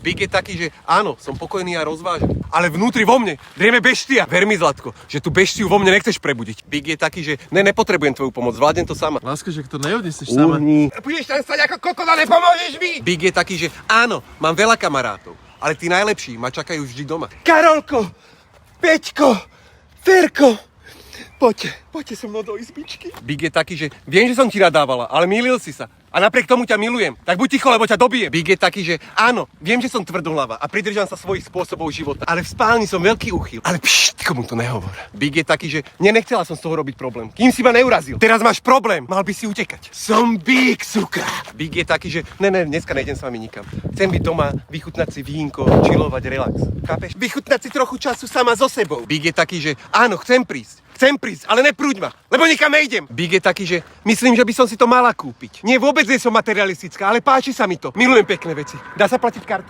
Big je taký, že áno, som pokojný a rozvážený. Ale vnútri vo mne drieme beštia. Ver mi, Zlatko, že tú beštiu vo mne nechceš prebudiť. Big je taký, že nepotrebujem tvoju pomoc, zvládnem to sama. Láska, že to neodnesieš sama. Budeš tam stať ako kokot a nepomôžeš mi! Big je taký, že áno, mám veľa kamarátov, ale tí najlepší ma čakajú vždy doma. Karolko, Peťko, Ferko, poďte so mnou do izbičky. Big je taký, že viem, že som ti nadávala, ale mýlil si sa. A napriek tomu ťa milujem. Tak buď ticho, lebo ťa dobijem. Big je taký, že áno, viem, že som tvrdohlava a pridržam sa svojich spôsobov života. Ale v spálni som veľký úchyl. Ale komu to nehovor. Big je taký, že nechcela som z toho robiť problém. Kým si ma neurazil. Teraz máš problém. Mal by si utekať. Som Big, suka. Big je taký, že dneska nejdem s vami nikam. Chcem byť doma, vychutnať si vínko, chillovať, relax. Chápeš? Vychutnať si trochu času sama so sebou. Big je taký, že áno, chcem prísť, ale neprúď ma, lebo nikam nejdem. Big je taký, že myslím, že by som si to mala kúpiť. Nie, vôbec nie som materialistická, ale páči sa mi to. Milujem pekné veci. Dá sa platiť kartou?